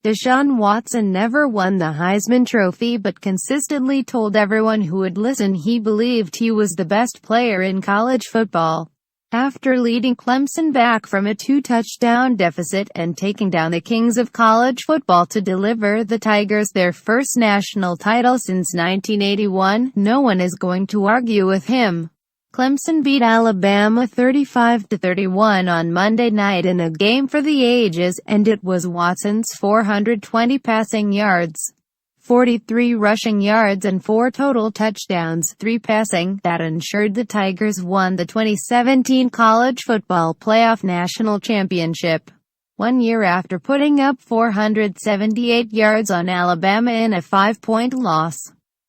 Deshaun Watson never won the Heisman Trophy but consistently told everyone who would listen he believed he was the best player in college football. After leading Clemson back from a 2-touchdown deficit and taking down the kings of college football to deliver the Tigers their first national title since 1981, no one is going to argue with him. Clemson beat Alabama 35-31 on Monday night in a game for the ages, and it was Watson's 420 passing yards, 43 rushing yards and 4 total touchdowns, 3 passing, that ensured the Tigers won the 2017 College Football Playoff National Championship. 1 year after putting up 478 yards on Alabama in a 5-point loss,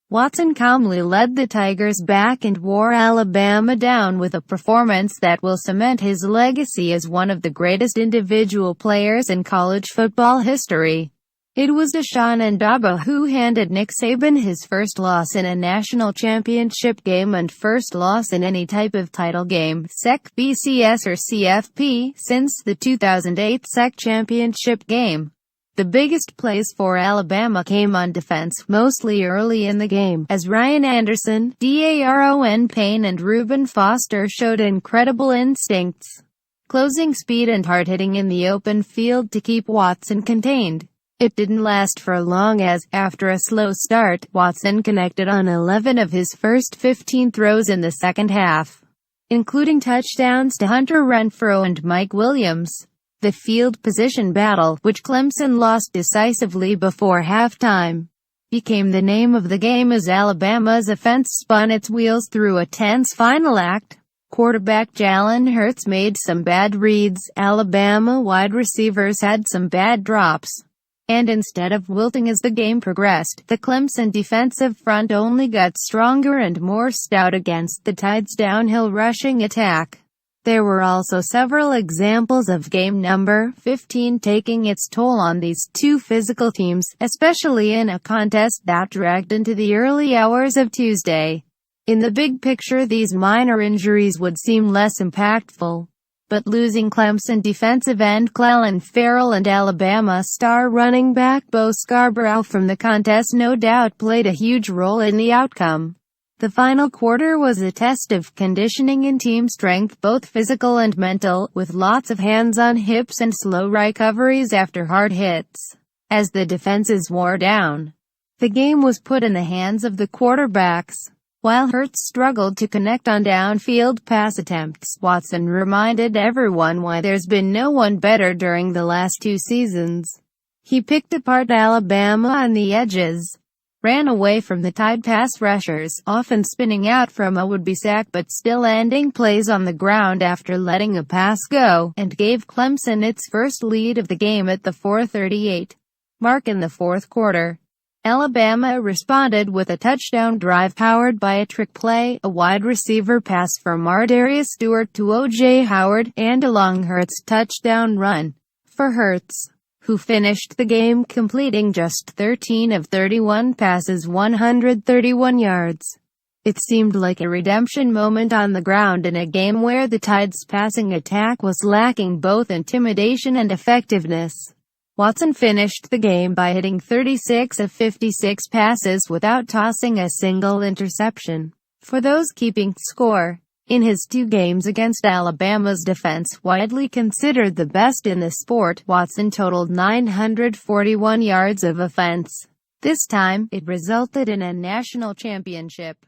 Watson calmly led the Tigers back and wore Alabama down with a performance that will cement his legacy as one of the greatest individual players in college football history. It was Deshaun and Dabo who handed Nick Saban his first loss in a national championship game and first loss in any type of title game, SEC, BCS or CFP, since the 2008 SEC championship game. The biggest plays for Alabama came on defense, mostly early in the game, as Ryan Anderson, Daron Payne and Reuben Foster showed incredible instincts, closing speed and hard-hitting in the open field to keep Watson contained. It didn't last for long as, after a slow start, Watson connected on 11 of his first 15 throws in the second half, including touchdowns to Hunter Renfrow and Mike Williams. The field position battle, which Clemson lost decisively before halftime, became the name of the game as Alabama's offense spun its wheels through a tense final act. Quarterback Jalen Hurts made some bad reads, Alabama wide receivers had some bad drops, and instead of wilting as the game progressed, the Clemson defensive front only got stronger and more stout against the Tide's downhill rushing attack. There were also several examples of game number 15 taking its toll on these two physical teams, especially in a contest that dragged into the early hours of Tuesday. In the big picture, these minor injuries would seem less impactful, but losing Clemson defensive end Clelin Ferrell and Alabama star running back Bo Scarborough from the contest no doubt played a huge role in the outcome. The final quarter was a test of conditioning and team strength, both physical and mental, with lots of hands on hips and slow recoveries after hard hits. As the defenses wore down, the game was put in the hands of the quarterbacks. While Hurts struggled to connect on downfield pass attempts, Watson reminded everyone why there's been no one better during the last 2 seasons. He picked apart Alabama on the edges, ran away from the Tide pass rushers, often spinning out from a would-be sack but still ending plays on the ground after letting a pass go, and gave Clemson its first lead of the game at the 4:38 mark in the fourth quarter. Alabama responded with a touchdown drive powered by a trick play, a wide receiver pass from Ardarius Stewart to O.J. Howard, and a long Hurts touchdown run. For Hurts, who finished the game completing just 13 of 31 passes 131 yards. It seemed like a redemption moment on the ground in a game where the Tide's passing attack was lacking both intimidation and effectiveness. Watson finished the game by hitting 36 of 56 passes without tossing a single interception. For those keeping score, in his 2 games against Alabama's defense, widely considered the best in the sport, Watson totaled 941 yards of offense. This time, it resulted in a national championship.